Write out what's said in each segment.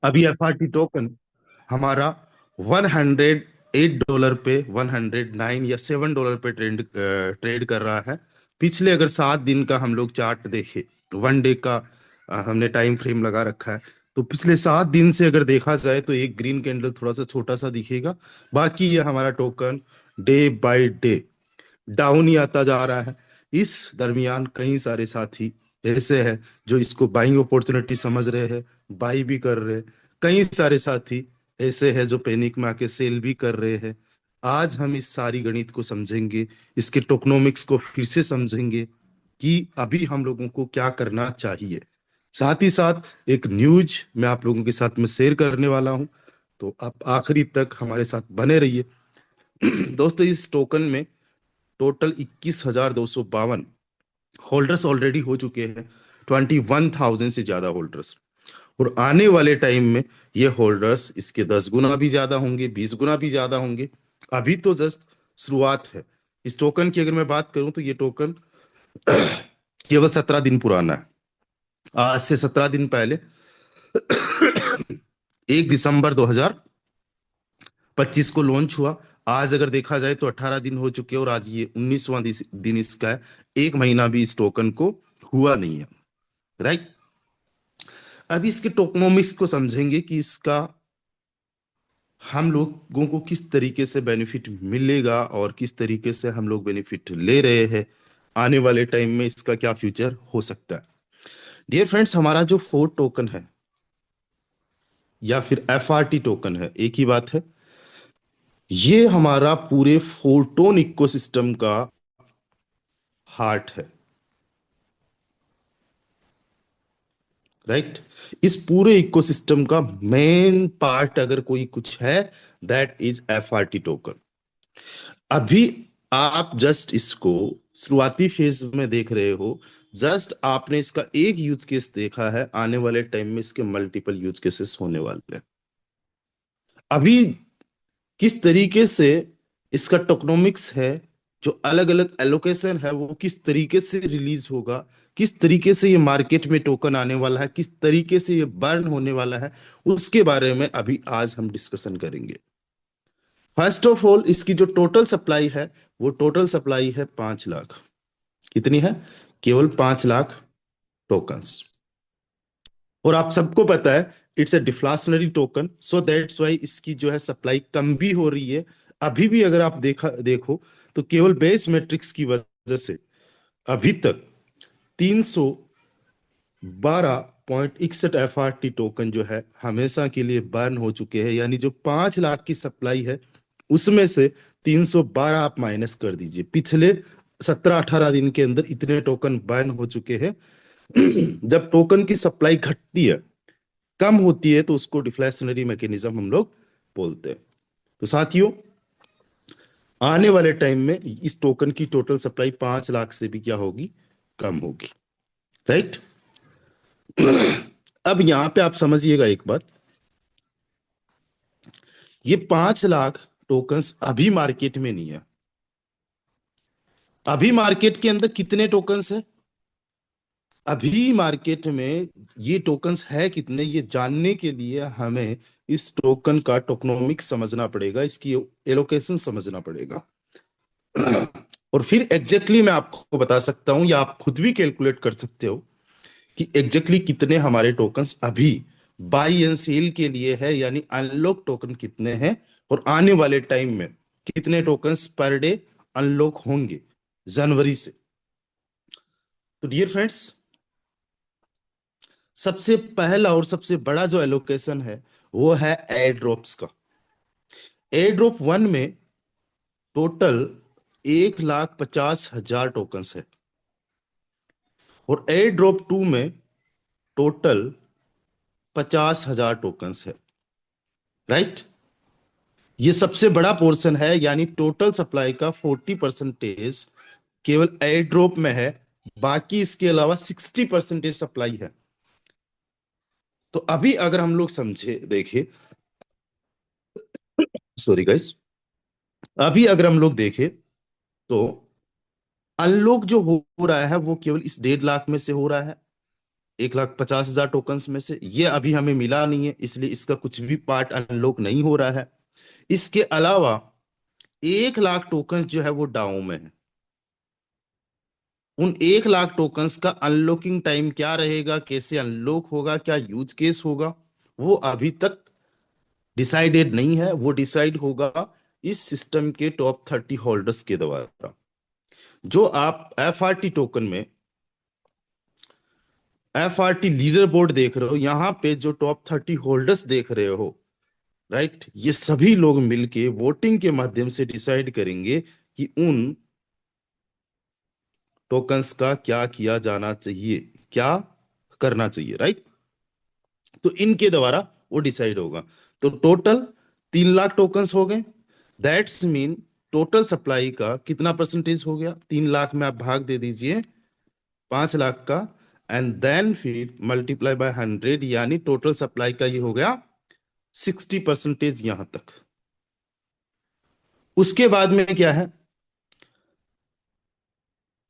अभी FRT token हमारा $108 पे 109 या $7 पे ट्रेड कर रहा है। पिछले अगर 7 दिन का हम लोग चार्ट देखें, 1 डे का हमने टाइम फ्रेम लगा रखा है, तो पिछले 7 दिन से अगर देखा जाए तो एक ग्रीन कैंडल थोड़ा सा छोटा सा दिखेगा। बाकी ये हमारा token day by day down ही आता जा रहा है। इस दरमियान कई सारे साथी ऐसे हैं जो इसको बाइंग अपॉर्चुनिटी समझ रहे हैं, बाई भी कर रहे हैं। कई सारे साथी ऐसे हैं जो पैनिक में आके सेल भी कर रहे हैं। आज हम इस सारी गणित को समझेंगे, इसके टोकनोमिक्स को फिर से समझेंगे कि अभी हम लोगों को क्या करना चाहिए। साथ ही साथ एक न्यूज मैं आप लोगों के साथ में शेयर करने वाला हूं, तो आप आखिरी तक हमारे साथ बने रहिए। दोस्तों, इस टोकन में टोटल 21,252 होल्डर्स ऑलरेडी हो चुके हैं, 21,000 से ज्यादा होल्डर्स। और आने वाले टाइम में ये होल्डर्स इसके 10 गुना भी ज्यादा होंगे, 20 गुना भी ज्यादा होंगे। अभी तो जस्ट शुरुआत है। इस टोकन की अगर मैं बात करूं तो ये टोकन केवल 17 दिन पुराना है। आज से 17 दिन पहले 1 दिसंबर 2025 को लॉन्च हुआ। आज अगर देखा जाए तो 18 दिन हो चुके हैं और आज ये 19वां दिन इसका है। एक महीना भी इस टोकन को हुआ नहीं है। राइट। अभी इसके टोकनोमिक्स को समझेंगे कि इसका हम लोगों को किस तरीके से बेनिफिट मिलेगा और किस तरीके से हम लोग बेनिफिट ले रहे हैं। आने वाले टाइम में इसका क्या फ्यूचर हो सकता है। डियर फ्रेंड्स, हमारा जो फोर्थ टोकन है या फिर एफआरटी टोकन है, एक ही बात है। ये हमारा पूरे फोटोन इकोसिस्टम का हार्ट है। राइट। इस पूरे इकोसिस्टम का मेन पार्ट अगर कोई कुछ है, दैट इज एफआरटी टोकन। अभी आप जस्ट इसको शुरुआती फेज में देख रहे हो। जस्ट आपने इसका एक यूज केस देखा है, आने वाले टाइम में इसके मल्टीपल यूज केसेस होने वाले हैं। अभी किस तरीके से इसका टोकनोमिक्स है, जो अलग अलग एलोकेशन है वो किस तरीके से रिलीज होगा, किस तरीके से ये मार्केट में टोकन आने वाला है, किस तरीके से ये बर्न होने वाला है, उसके बारे में अभी आज हम डिस्कशन करेंगे। फर्स्ट ऑफ ऑल, इसकी जो टोटल सप्लाई है वो टोटल सप्लाई है 5 लाख। कितनी है? केवल 5 लाख टोकन्स। और आप सबको पता है it's a deflationary token, so that's why इसकी जो है सप्लाई कम भी हो रही है। अभी भी अगर आप देखो तो केवल बेस मैट्रिक्स की वजह से अभी तक 312.61 एफ आर टी टोकन जो है हमेशा के लिए बर्न हो चुके हैं। यानी जो 5 लाख की सप्लाई है उसमें से 312 आप माइनस कर दीजिए। पिछले 17-18 दिन के अंदर इतने टोकन बर्न हो चुके हैं। जब टोकन की सप्लाई घटती है, कम होती है, तो उसको डिफ्लेशनरी मैकेनिज्म हम लोग बोलते हैं। तो साथियों, आने वाले टाइम में इस टोकन की टोटल सप्लाई 5 लाख से भी क्या होगी? कम होगी। राइट। अब यहां पे आप समझिएगा एक बात। ये 5 लाख टोकन्स अभी मार्केट में नहीं है। अभी मार्केट के अंदर कितने टोकन्स है? अभी मार्केट में ये टोकन्स है कितने, ये जानने के लिए हमें इस टोकन का टोकनोमिक्स समझना पड़ेगा, इसकी एलोकेशन समझना पड़ेगा। और फिर एग्जैक्टली मैं आपको बता सकता हूं या आप खुद भी कैलकुलेट कर सकते हो कि एग्जैक्टली कितने हमारे टोकन्स अभी बाई एंड सेल के लिए है, यानी अनलॉक टोकन कितने हैं और आने वाले टाइम में कितने टोकन्स पर डे अनलॉक होंगे जनवरी से। तो डियर फ्रेंड्स, सबसे पहला और सबसे बड़ा जो एलोकेशन है वो है एयर ड्रॉप्स का। एयर ड्रॉप 1 में टोटल 1,50,000 टोकन्स है और एयर ड्रॉप 2 में टोटल 50,000 टोकन्स है। राइट। ये सबसे बड़ा पोर्शन है, यानी टोटल सप्लाई का 40% केवल एयर ड्रॉप में है। बाकी इसके अलावा 60% सप्लाई है। तो अभी अगर हम लोग समझे देखें, सॉरी गाइस, अभी अगर हम लोग देखें तो अनलॉक जो हो रहा है वो केवल इस 1.5 लाख में से हो रहा है। 1,50,000 टोकन्स में से। ये अभी हमें मिला नहीं है, इसलिए इसका कुछ भी पार्ट अनलॉक नहीं हो रहा है। इसके अलावा 1 लाख टोकन्स जो है वो डाउ में है। उन 1 लाख टोकन्स का अनलॉकिंग टाइम क्या रहेगा, कैसे अनलॉक होगा, क्या यूज केस होगा, वो अभी तक डिसाइडेड नहीं है। वो डिसाइड होगा इस सिस्टम के टॉप 30 होल्डर्स के द्वारा। जो आप एफआरटी टोकन में एफआरटी लीडर बोर्ड देख रहे हो, यहां पे जो टॉप 30 होल्डर्स देख रहे हो, राइट, ये सभी लोग मिलके वोटिंग के माध्यम से डिसाइड करेंगे कि उन टोकन्स का क्या किया जाना चाहिए, क्या करना चाहिए, राइट। तो इनके द्वारा वो डिसाइड होगा। तो टोटल 3 लाख टोकन्स हो गए। दैट्स मीन टोटल सप्लाई का कितना परसेंटेज हो गया, 3 लाख में आप भाग दे दीजिए 5 लाख का, एंड देन फिर मल्टीप्लाई बाय 100, यानी टोटल सप्लाई का ये हो गया 60% यहां तक। उसके बाद में क्या है,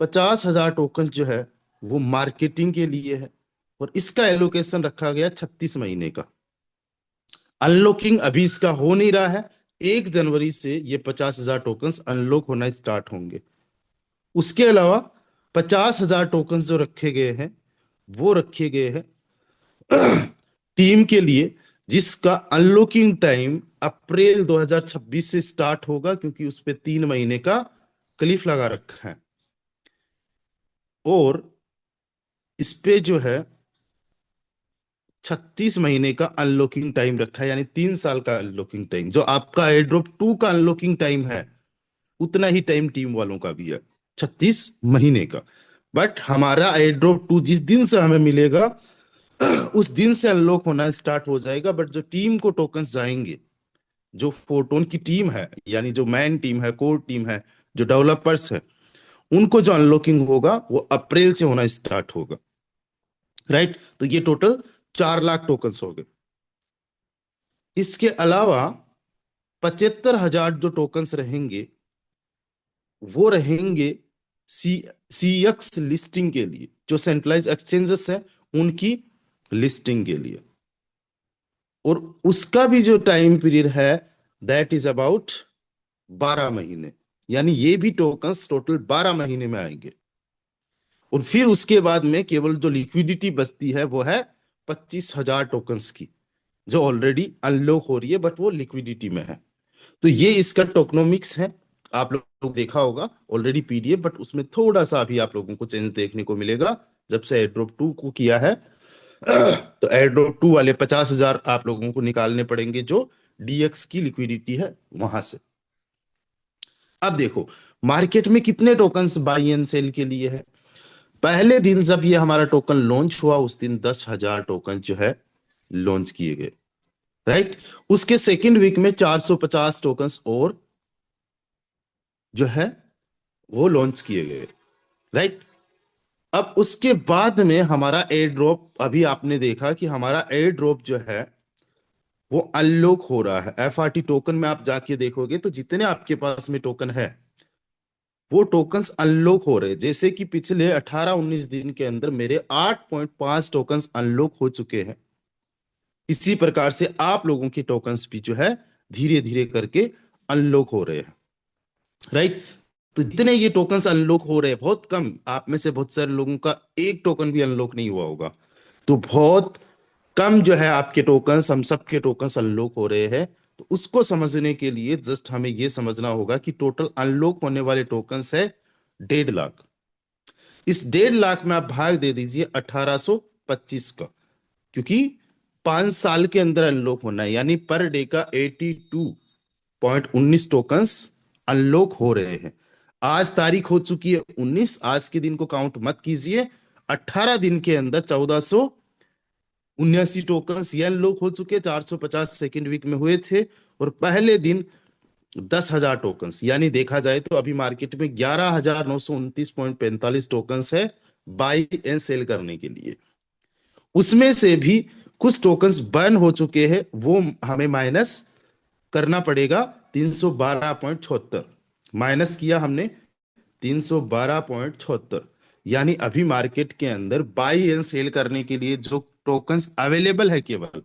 50,000 टोकन जो है वो मार्केटिंग के लिए है, और इसका एलोकेशन रखा गया 36 महीने का। अनलॉकिंग अभी इसका हो नहीं रहा है। 1 जनवरी से ये 50,000 टोकन्स अनलॉक होना स्टार्ट होंगे। उसके अलावा 50,000 टोकन्स जो रखे गए हैं, वो रखे गए हैं टीम के लिए, जिसका अनलॉकिंग टाइम अप्रैल 2026 से स्टार्ट होगा, क्योंकि उस पे 3 महीने का क्लिफ लगा रखा है। और इस पे जो है 36 महीने का अनलॉकिंग टाइम रखा है, यानी 3 साल का अनलॉकिंग टाइम। जो आपका एयरड्रॉप 2 का अनलॉकिंग टाइम है, उतना ही टाइम टीम वालों का भी है, 36 महीने का। बट हमारा एयरड्रॉप 2 जिस दिन से हमें मिलेगा उस दिन से अनलॉक होना स्टार्ट हो जाएगा। बट जो टीम को टोकन्स जाएंगे, जो फोटोन की टीम है, यानी जो मैन टीम है, कोर टीम है, जो डेवलपर्स है, उनको जो अनलॉकिंग होगा वो अप्रैल से होना स्टार्ट होगा, राइट। तो ये टोटल 4 लाख टोकन्स हो गए। इसके अलावा 75,000 जो टोकन्स रहेंगे, वो रहेंगे सी सीएक्स लिस्टिंग के लिए, जो सेंट्रलाइज एक्सचेंजेस हैं उनकी लिस्टिंग के लिए। और उसका भी जो टाइम पीरियड है, दैट इज अबाउट 12 महीने। यानी ये भी टोकन्स टोटल 12 महीने में आएंगे। और फिर उसके बाद में केवल जो लिक्विडिटी बचती है वो है 25,000 टोकन्स की, जो ऑलरेडी अनलॉक हो रही है, बट वो लिक्विडिटी में है। तो ये इसका टोकनोमिक्स है। आप लोग देखा होगा ऑलरेडी पीडीएफ, बट उसमें थोड़ा सा अभी आप लोगों को चेंज देखने को मिलेगा जब से एयरड्रॉप 2 को किया है। तो एयरड्रॉप 2 वाले 50,000 आप लोगों को निकालने पड़ेंगे, जो डीएक्स की लिक्विडिटी है वहां से। अब देखो मार्केट में कितने टोकन्स बाई एंड सेल के लिए है। पहले दिन जब ये हमारा टोकन लॉन्च हुआ, उस दिन 10,000 टोकन जो है लॉन्च किए गए, राइट। उसके सेकेंड वीक में 450 टोकन्स और जो है वो लॉन्च किए गए, राइट। अब उसके बाद में हमारा एयर ड्रॉप, अभी आपने देखा कि हमारा एयर ड्रॉप जो है वो अनलॉक हो रहा है। एफआरटी टोकन में आप जाके देखोगे तो जितने आपके पास में टोकन है, वो टोकन्स अनलॉक हो रहे हैं। जैसे कि पिछले 18-19 दिन के अंदर मेरे 8.5 टोकन्स अनलॉक हो चुके हैं। इसी प्रकार से आप लोगों के टोकन्स भी जो है धीरे धीरे करके अनलॉक हो रहे हैं, राइट। तो जितने ये टोकन्स अनलॉक हो रहे हैं, बहुत कम, आप में से बहुत सारे लोगों का एक टोकन भी अनलॉक नहीं हुआ होगा। तो बहुत कम जो है आपके टोकन्स, हम सबके टोकन्स अनलॉक हो रहे हैं। तो उसको समझने के लिए जस्ट हमें ये समझना होगा कि टोटल अनलॉक होने वाले टोकन्स है 1.5 लाख। इस 1.5 लाख में आप भाग दे दीजिए 1825 का, क्योंकि 5 साल के अंदर अनलॉक होना है, यानी पर डे का 82.19 टोकन्स अनलॉक हो रहे हैं। आज तारीख हो चुकी है 19, आज के दिन को काउंट मत कीजिए। 18 दिन के अंदर 1479 टोकन्स ये अनलॉक हो चुके, 450 सेकेंड वीक में हुए थे। और पहले दिन 10,000 टोकन्स, यानी देखा जाए तो अभी मार्केट में 11,929.45 टोकन्स है बाई एंड सेल करने के लिए। उसमें से भी कुछ टोकन्स बर्न हो चुके हैं, वो हमें माइनस करना पड़ेगा। 312.76 माइनस किया हमने, 312.76, यानी अभी मार्केट के अंदर बाई एंड सेल करने के लिए जो टोकन्स अवेलेबल है केवल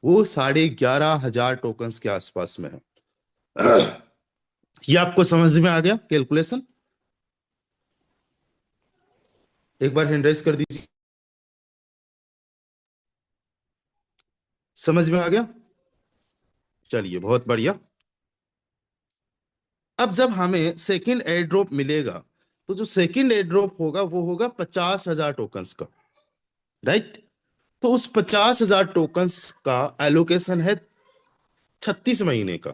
वो 11,500 टोकन्स के आसपास में है। ये आपको समझ में आ गया कैलकुलेशन? एक बार हैंड राइज कर दीजिए। समझ में आ गया? चलिए, बहुत बढ़िया। अब जब हमें सेकंड एयर ड्रॉप मिलेगा तो जो सेकंड एयर ड्रॉप होगा वो होगा 50,000 टोकन्स का, राइट? तो उस 50,000 टोकन्स का एलोकेशन है 36 महीने का।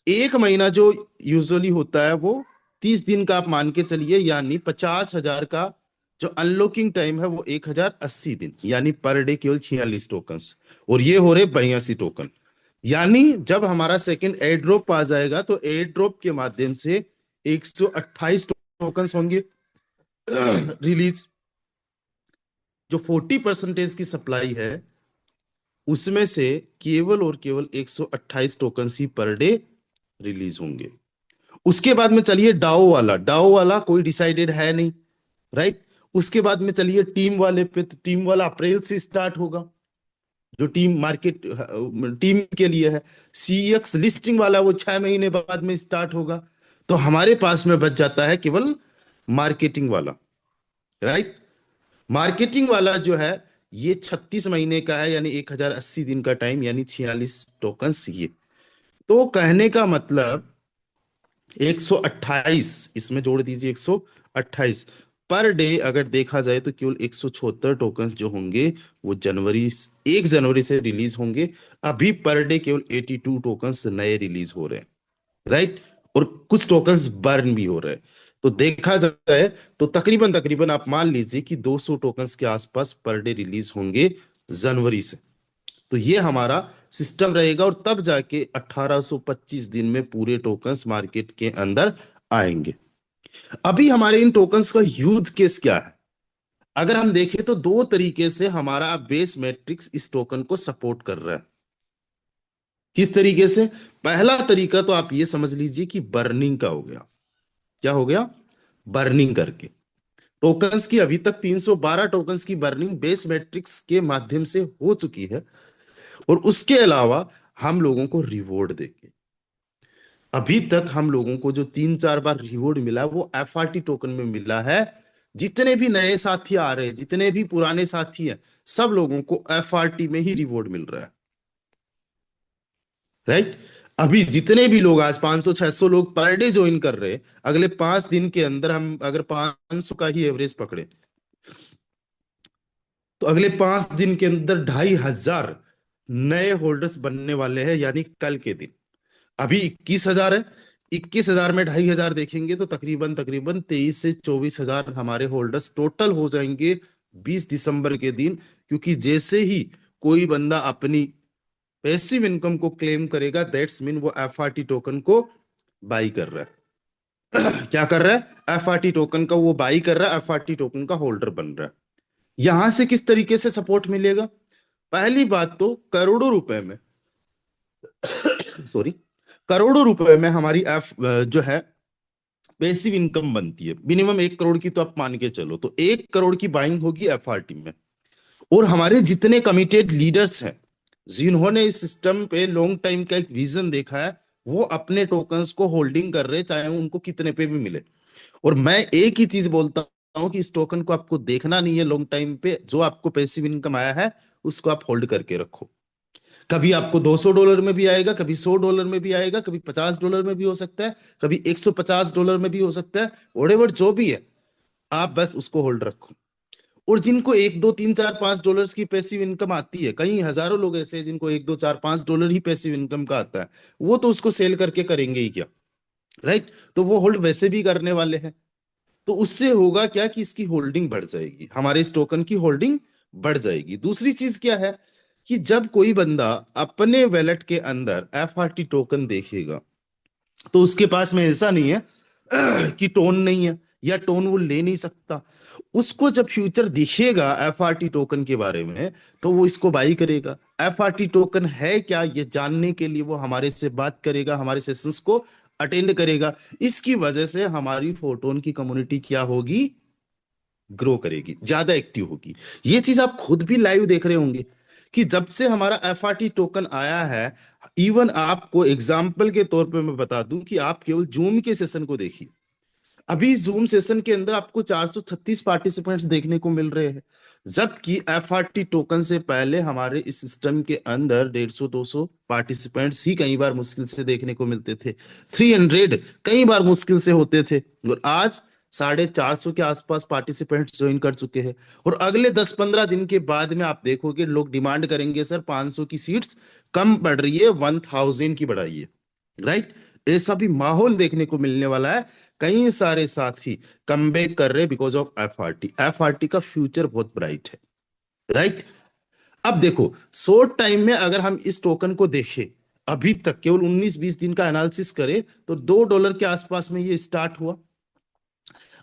एक महीना जो यूजुअली होता है वो 30 दिन का आप मान के चलिए, यानी 50,000 का जो अनलॉकिंग टाइम है वो 1,080 दिन, यानी पर डे केवल 46 टोकन्स। और ये हो रहे 82 टोकन। यानी जब हमारा सेकंड एयर ड्रॉप आ जाएगा तो एयर ड्रॉप के माध्यम से 128 टोकन्स होंगे रिलीज। जो 40% की सप्लाई है उसमें से केवल और केवल 128 टोकन्स ही पर डे रिलीज होंगे। उसके बाद में चलिए डाओ वाला। डाओ वाला कोई डिसाइडेड है नहीं, राइट? उसके बाद में चलिए टीम वाले पे। तो टीम वाला अप्रैल से स्टार्ट होगा, जो टीम मार्केट टीम के लिए है। सीएक्स लिस्टिंग वाला वो 6 महीने बाद में स्टार्ट होगा। तो हमारे पास में बच जाता है केवल मार्केटिंग वाला, राइट? मार्केटिंग वाला जो है ये 36 महीने का है, यानी 1,080 दिन का टाइम, यानी 46 टोकन्स ये। तो कहने का मतलब 128 इसमें जोड़ दीजिए, 128 पर डे अगर देखा जाए तो केवल 176 टोकन्स जो होंगे वो जनवरी 1 जनवरी से रिलीज होंगे। अभी पर डे केवल 82 टोकन्स नए रिलीज हो रहे हैं, राइट? और कुछ टोकन्स बर्न भी हो रहे हैं। तो देखा जाए तो तकरीबन तकरीबन आप मान लीजिए कि 200 टोकन्स के आसपास पर डे रिलीज होंगे जनवरी से। तो ये हमारा सिस्टम रहेगा और तब जाके 1825 दिन में पूरे टोकन्स मार्केट के अंदर आएंगे। अभी हमारे इन टोकन्स का यूज केस क्या है? अगर हम देखें तो दो तरीके से हमारा बेस मैट्रिक्स इस टोकन को सपोर्ट कर रहा है। किस तरीके से? पहला तरीका तो आप ये समझ लीजिए कि बर्निंग का हो गया। क्या हो गया? बर्निंग करके टोकन्स की अभी तक 312 टोकन्स की बर्निंग बेस मैट्रिक्स के माध्यम से हो चुकी है। और उसके अलावा हम लोगों को रिवॉर्ड देके अभी तक हम लोगों को जो 3-4 बार रिवॉर्ड मिला है वो एफआरटी टोकन में मिला है। जितने भी नए साथी आ रहे हैं, जितने भी पुराने साथी हैं, सब लोगों को एफआरटी में ही रिवॉर्ड मिल रहा है, राइट? अभी जितने भी लोग आज 500-600 लोग पर डे ज्वाइन कर रहे हैं, अगले 5 दिन के अंदर हम अगर 500 का ही एवरेज पकड़े तो अगले 5 दिन के अंदर 2,500 नए होल्डर्स बनने वाले हैं, यानी कल के दिन। अभी 21,000 है। 21,000 में 2,500 देखेंगे तो तकरीबन तकरीबन 23 से 24,000 हमारे होल्डर्स टोटल हो जाएंगे 20 दिसंबर के दिन। क्योंकि जैसे ही कोई बंदा अपनी पैसिव इनकम को क्लेम करेगा, दैट्स मीन वो एफआरटी टोकन को बाई कर रहा है। क्या कर रहा है? एफआरटी टोकन का वो बाई कर रहा है, एफआरटी टोकन का होल्डर बन रहा है। यहां से किस तरीके से सपोर्ट मिलेगा? पहली बात तो करोड़ों रुपए में सॉरी, करोड़ों रुपए में हमारी एफ जो है पैसिव इनकम बनती है। मिनिमम 1 करोड़ की तो आप मान के चलो, तो 1 करोड़ की बाइंग होगी एफआरटी में। और हमारे जितने कमिटेड लीडर्स हैं, जिन्होंने इस सिस्टम पे लॉन्ग टाइम का एक विजन देखा है, वो अपने टोकन्स को होल्डिंग कर रहे हैं, चाहे उनको कितने पे भी मिले। और मैं एक ही चीज बोलता हूँ कि इस टोकन को आपको देखना नहीं है लॉन्ग टाइम पे। जो आपको पैसिव इनकम आया है उसको आप होल्ड करके रखो। कभी आपको $200 में भी आएगा, कभी $100 में भी आएगा, कभी $50 में भी हो सकता है, कभी $150 में भी हो सकता है। व्हाटएवर जो भी है, आप बस उसको होल्ड रखो। और जिनको 1, 2, 3, 4, $5 की पैसिव इनकम आती है, कई हजारों लोग ऐसे हैं जिनको 1, 2, 4, $5 ही पैसिव इनकम का आता है, वो तो उसको सेल करके करेंगे ही क्या, राइट? तो वो होल्ड वैसे भी करने वाले हैं। तो उससे होगा क्या कि इसकी होल्डिंग बढ़ जाएगी, हमारे इस टोकन की होल्डिंग बढ़ जाएगी। दूसरी चीज क्या है कि जब कोई बंदा अपने वैलेट के अंदर एफआरटी टोकन देखेगा तो उसके पास में ऐसा नहीं है कि टोन नहीं है या टोन वो ले नहीं सकता। उसको जब फ्यूचर दिखेगा एफआरटी टोकन के बारे में तो वो इसको बाई करेगा। एफआरटी टोकन है क्या ये जानने के लिए वो हमारे से बात करेगा, हमारे सेशंस को अटेंड करेगा। इसकी वजह से हमारी फोटोन की कम्युनिटी क्या होगी? ग्रो करेगी, ज्यादा एक्टिव होगी। ये चीज आप खुद भी लाइव देख रहे होंगे कि जब से हमारा एफआरटी टोकन आया है, इवन आपको एग्जाम्पल के तौर पे मैं बता दूं कि आप केवल जूम के सेशन को देखिए। अभी जूम सेशन के अंदर आपको 436 पार्टिसिपेंट्स देखने को मिल रहे हैं, जबकि एफआरटी टोकन से पहले हमारे इस सिस्टम के अंदर 150-200 पार्टिसिपेंट्स ही कई बार मुश्किल से देखने को मिलते थे, 300 कई बार मुश्किल से होते थे। और आज 450 के आसपास पार्टिसिपेंट्स ज्वाइन कर चुके हैं। और अगले 10-15 दिन के बाद में आप देखोगे लोग डिमांड करेंगे, सर 500 की सीट्स कम पड़ रही है, 1000 की बढ़ाइए। राइट, ऐसा भी माहौल देखने को मिलने वाला है। कई सारे साथी कमबैक कर रहे बिकॉज ऑफ एफआरटी। एफआरटी का फ्यूचर बहुत ब्राइट है। राइट, अब देखो शॉर्ट टाइम में अगर हम इस टोकन को देखें, अभी तक केवल 19-20 दिन का एनालिसिस करें तो $2 के आसपास में ये स्टार्ट हुआ।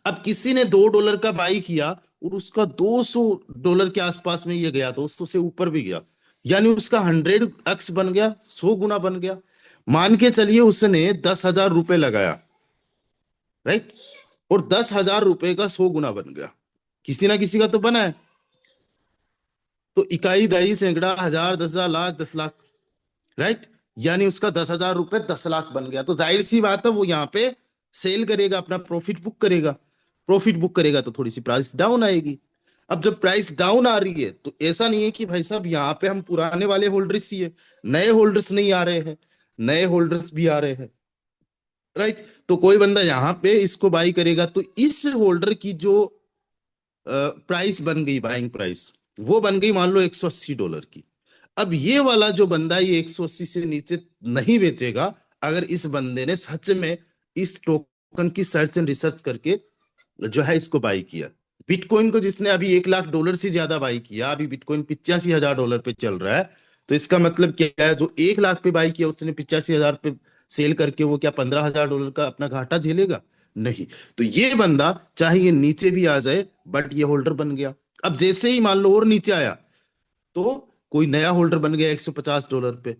अब किसी ने $2 का बाई किया और उसका $200 के आसपास में ये गया, 200 से ऊपर भी गया, यानी उसका 100x बन गया, 100 गुना बन गया। मान के चलिए उसने 10,000 रुपए लगाया, राइट, और 10,000 रुपए का 100 गुना बन गया। किसी ना किसी का तो बना है। तो इकाई, दही, सैकड़ा, हजार, 10,000, लाख, 10 लाख, राइट, यानी उसका 10,000 रुपए 10 लाख बन गया। तो जाहिर सी बात है वो यहाँ पे सेल करेगा, अपना प्रॉफिट बुक करेगा। प्रॉफिट बुक करेगा तो थोड़ी सी प्राइस डाउन आएगी। अब जब प्राइस डाउन आ रही है तो ऐसा नहीं है कि भाई साहब यहाँ पे हम पुराने वाले होल्डर्स ही है, नए होल्डर्स नहीं आ रहे हैं, नए होल्डर्स भी आ रहे हैं। राइट, तो कोई बंदा यहाँ पे इसको बाई करेगा तो इस होल्डर की जो प्राइस बन गई, बाइंग प्राइस, वो बन गई मान लो $180 की। अब ये वाला जो बंदा ये 180 से नीचे नहीं बेचेगा, अगर इस बंदे ने सच में इस टोकन की सर्च एंड रिसर्च करके जो है इसको बाई किया। बिटकॉइन को जिसने अभी $1 लाख से ज्यादा बाई किया, अभी बिटकॉइन $85,000 पे चल रहा है, तो इसका मतलब क्या है, जो 1 लाख पे बाई किया उसने 85,000 पे सेल करके वो क्या $15,000 का अपना घाटा झेलेगा? नहीं। तो ये बंदा चाहे ये नीचे भी आ जाए बट ये होल्डर बन गया। अब जैसे ही मान लो और नीचे आया तो कोई नया होल्डर बन गया $150 पे।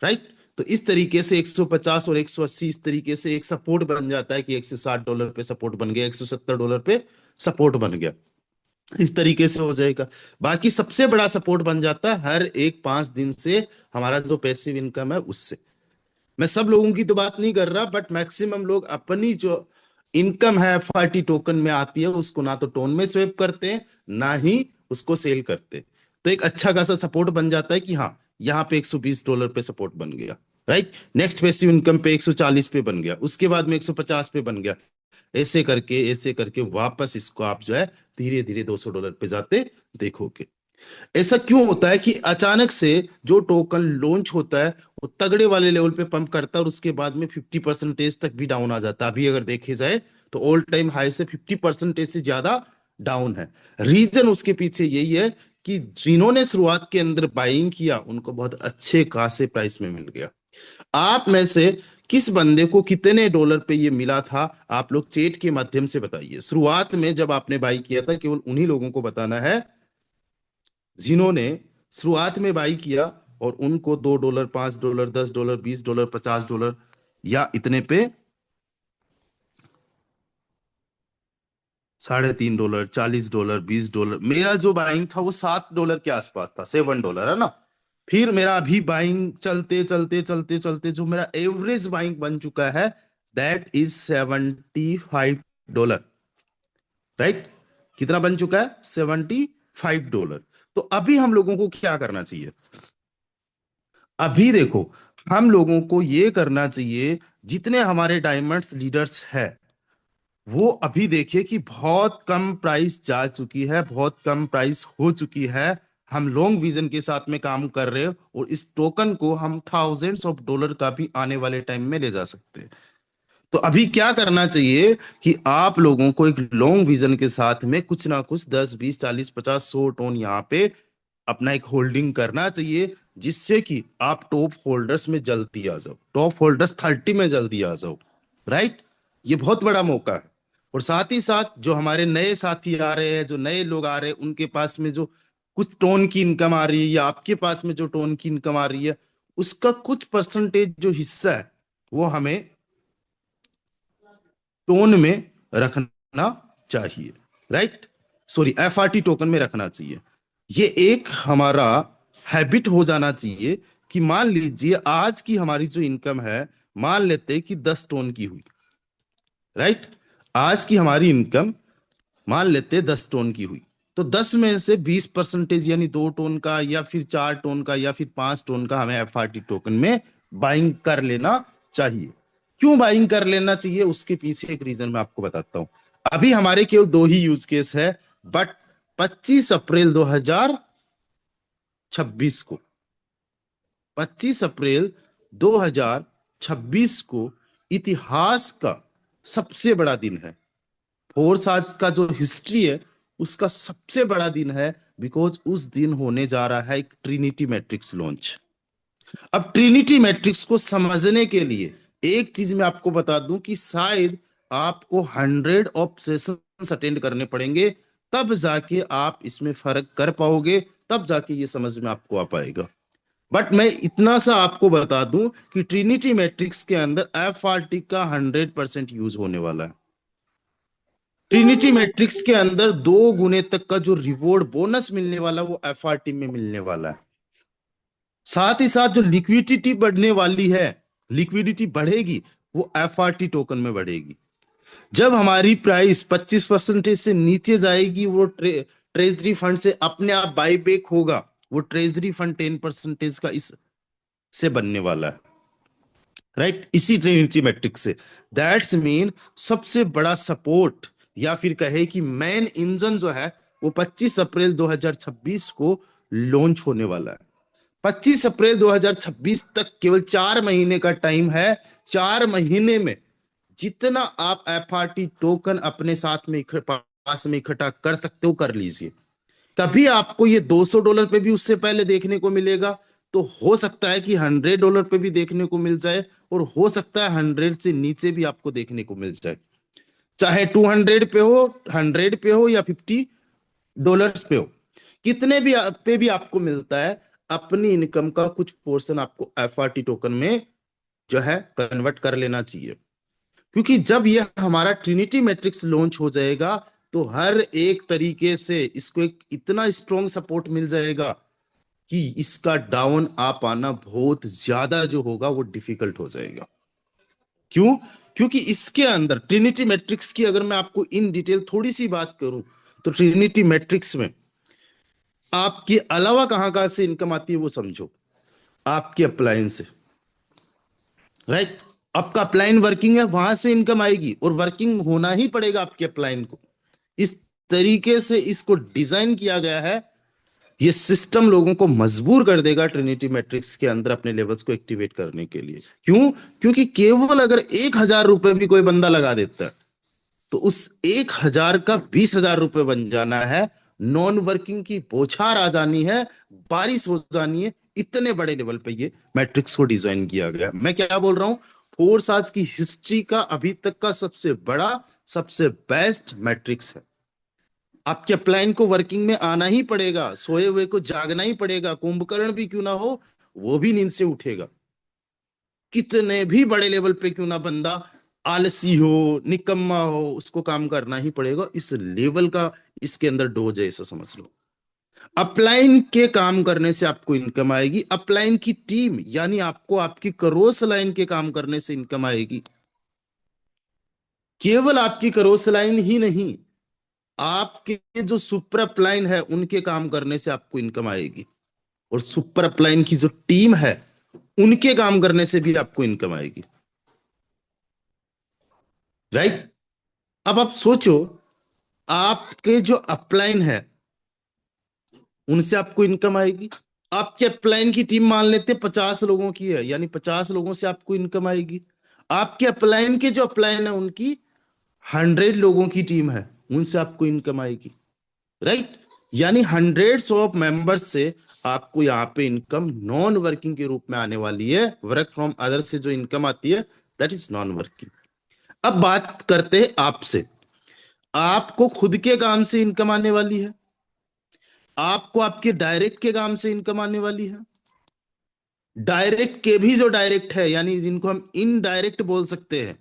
राइट, तो इस तरीके से 150 और 180 इस तरीके से एक सपोर्ट बन जाता है कि $160 पे सपोर्ट बन गया, $170 पे सपोर्ट बन गया। इस तरीके से हो जाएगा। बाकी सबसे बड़ा सपोर्ट बन जाता है हर एक 5 दिन से हमारा जो पैसिव इनकम है उससे। मैं सब लोगों की तो बात नहीं कर रहा, बट मैक्सिमम लोग अपनी जो इनकम है एफआरटी टोकन में आती है उसको ना तो टोन में स्वेप करते हैं, ना ही उसको सेल करते। तो एक अच्छा खासा सपोर्ट बन जाता है कि हाँ यहाँ पे $120 पे सपोर्ट बन गया। राइट, नेक्स्ट पैसिव इनकम पे 140 पे बन गया, उसके बाद में 150 पे बन गया। ऐसे करके वापस इसको आप जो है धीरे धीरे $200 पे जाते देखोगे। ऐसा क्यों होता है कि अचानक से जो टोकन लॉन्च होता है वो तगड़े वाले लेवल पे पंप करता है और उसके बाद में 50% तक भी डाउन आ जाता है। अभी अगर देखे जाए तो ऑल टाइम हाई से 50% से ज्यादा डाउन है। रीजन उसके पीछे यही है कि जिन्होंने शुरुआत के अंदर बाइंग किया उनको बहुत अच्छे खासे प्राइस में मिल गया। आप में से किस बंदे को कितने डॉलर पे ये मिला था, आप लोग चैट के माध्यम से बताइए। शुरुआत में जब आपने बाई किया था केवल उन्हीं लोगों को बताना है जिन्होंने शुरुआत में बाई किया और उनको $2, $5, $10, $20, $50 या इतने पे $3.5, $40, $20। मेरा जो बाइंग था वो $7 के आसपास था, $7 है ना। फिर मेरा अभी बाइंग चलते चलते चलते चलते जो मेरा एवरेज बाइंग बन चुका है दैट इज $75। राइट, कितना बन चुका है? $75। तो अभी हम लोगों को क्या करना चाहिए? अभी देखो हम लोगों को ये करना चाहिए, जितने हमारे डायमंड्स लीडर्स है वो अभी देखिए कि बहुत कम प्राइस जा चुकी है, बहुत कम प्राइस हो चुकी है। हम लॉन्ग विजन के साथ में काम कर रहे हैं और इस टोकन को हम थाउजेंड्स ऑफ डॉलर का भी आने वाले टाइम में ले जा सकते हैं। तो अभी क्या करना चाहिए कि आप लोगों को एक लॉन्ग विजन के साथ में कुछ ना कुछ 10, 20, 40, 50, 100 टोन यहाँ पे अपना एक होल्डिंग करना चाहिए, जिससे कि आप टॉप होल्डर्स में जल्दी आ जाओ, टॉप होल्डर्स 30 में जल्दी आ जाओ। राइट, ये बहुत बड़ा मौका है। और साथ ही साथ जो हमारे नए साथी आ रहे हैं, जो नए लोग आ रहे हैं, उनके पास में जो कुछ टोन की इनकम आ रही है या आपके पास में जो टोन की इनकम आ रही है उसका कुछ परसेंटेज जो हिस्सा है वो हमें टोन में रखना चाहिए। राइट, सॉरी एफआरटी टोकन में रखना चाहिए। ये एक हमारा हैबिट हो जाना चाहिए कि मान लीजिए आज की हमारी जो इनकम है, मान लेते हैं कि 10 टन की हुई, राइट। आज की हमारी इनकम मान लेते हैं 10 टन की हुई, तो 10 में से 20% यानी 2 टन का या फिर 4 टन का या फिर 5 टन का हमें एफआरटी टोकन में बाइंग कर लेना चाहिए। क्यों बाइंग कर लेना चाहिए, उसके पीछे एक रीजन मैं आपको बताता हूं। अभी हमारे केवल दो ही यूज केस है, बट 25 अप्रैल 2026 को, 25 अप्रैल 2026 को इतिहास का सबसे बड़ा दिन है। फोर्स आज का जो हिस्ट्री है उसका सबसे बड़ा दिन है, बिकॉज उस दिन होने जा रहा है एक ट्रिनिटी मैट्रिक्स लॉन्च। अब ट्रिनिटी मैट्रिक्स को समझने के लिए एक चीज मैं आपको बता दूं कि शायद आपको 100 अटेंड करने पड़ेंगे, तब जाके आप इसमें फर्क कर पाओगे, तब जाके ये समझ में आपको आ पाएगा। बट मैं इतना सा आपको बता दूं कि ट्रिनिटी मैट्रिक्स के अंदर एफआरटी का 100% यूज होने वाला है। ट्रिनिटी मैट्रिक्स के अंदर 2 गुने तक का जो रिवॉर्ड बोनस मिलने वाला वो एफआरटी में मिलने वाला है। साथ ही साथ जो लिक्विडिटी बढ़ने वाली है, लिक्विडिटी बढ़ेगी, वो एफआरटी टोकन में बढ़ेगी। जब हमारी प्राइस 25% से नीचे जाएगी, वो ट्रेजरी फंड से अपने आप बाई बैक होगा। वो ट्रेजरी फंड 10% का इस से बनने वाला है, राइट, इसी ट्रिनिटी मैट्रिक्स से। दैट्स मीन सबसे बड़ा सपोर्ट या फिर कहे कि मेन इंजन जो है वो 25 अप्रैल 2026 को लॉन्च होने वाला है। 25 अप्रैल 2026 तक केवल 4 महीने का टाइम है। 4 महीने में जितना आप एफआरटी टोकन अपने साथ में पास में इकट्ठा कर सकते हो कर लीजिए। तभी आपको ये $200 पे भी उससे पहले देखने को मिलेगा, तो हो सकता है कि $100 पे भी देखने को मिल जाए, और हो सकता है 100 से नीचे भी आपको देखने को मिल जाए। चाहे 200 पे हो, 100 पे हो, या $50 पे हो, कितने भी पे भी आपको मिलता है, अपनी इनकम का कुछ पोर्शन आपको एफआरटी टोकन में जो है कन्वर्ट कर लेना चाहिए। क्योंकि जब यह हमारा ट्रिनिटी मैट्रिक्स लॉन्च हो जाएगा, तो हर एक तरीके से इसको एक इतना स्ट्रॉन्ग सपोर्ट मिल जाएगा कि इसका डाउन आ पाना बहुत ज्यादा जो होगा वो डिफिकल्ट हो जाएगा। क्यों? क्योंकि इसके अंदर ट्रिनिटी मैट्रिक्स की अगर मैं आपको इन डिटेल थोड़ी सी बात करूं, तो ट्रिनिटी मैट्रिक्स में आपके अलावा कहां कहां से इनकम आती है वो समझो। आपके अप्लायंस से, राइट, आपका अपलाइन वर्किंग है, वहां से इनकम आएगी, और वर्किंग होना ही पड़ेगा आपके अपलाइन को। इस तरीके से इसको डिजाइन किया गया है, ये सिस्टम लोगों को मजबूर कर देगा ट्रिनिटी मैट्रिक्स के अंदर अपने लेवल्स को एक्टिवेट करने के लिए। क्यों? क्योंकि केवल अगर 1,000 रुपए भी कोई बंदा लगा देता है, तो उस 1,000 का 20,000 रुपए बन जाना है। नॉन वर्किंग की बौछार आ जानी है, बारिश हो जानी है। इतने बड़े लेवल पे ये मैट्रिक्स को डिजाइन किया गया। मैं क्या बोल रहा हूं, फोर्स आज की हिस्ट्री का अभी तक का सबसे बड़ा, सबसे बेस्ट मैट्रिक्स है। आपके अपलाइन को वर्किंग में आना ही पड़ेगा, सोए हुए को जागना ही पड़ेगा, कुंभकर्ण भी क्यों ना हो वो भी नींद से उठेगा। कितने भी बड़े लेवल पे क्यों ना बंदा आलसी हो, निकम्मा हो, उसको काम करना ही पड़ेगा। इस लेवल का इसके अंदर डोज है, ऐसा समझ लो। अपलाइन के काम करने से आपको इनकम आएगी, अपलाइन की टीम यानी आपको आपकी करोस लाइन के काम करने से इनकम आएगी। केवल आपकी करोस लाइन ही नहीं, आपके जो सुपर अपलाइन है उनके काम करने से आपको इनकम आएगी, और सुपर अपलाइन की जो टीम है उनके काम करने से भी आपको इनकम आएगी, राइट। अब आप सोचो, आपके जो अपलाइन है उनसे आपको इनकम आएगी। आपके अपलाइन की टीम मान लेते 50 लोगों की है, यानी 50 लोगों से आपको इनकम आएगी। आपके अपलाइन के जो अपलाइन है उनकी 100 लोगों की टीम है, उनसे आपको इनकम आएगी, राइट। यानी हंड्रेड्स ऑफ मेंबर्स से आपको यहाँ पे इनकम नॉन वर्किंग के रूप में आने वाली है। वर्क फ्रॉम अदर से जो इनकम आती है दैट इज नॉन वर्किंग। अब बात करते हैं आपसे। आपको खुद के काम से इनकम आने वाली है, आपको आपके डायरेक्ट के काम से इनकम आने वाली है, डायरेक्ट के भी जो डायरेक्ट है यानी जिनको हम इनडायरेक्ट बोल सकते हैं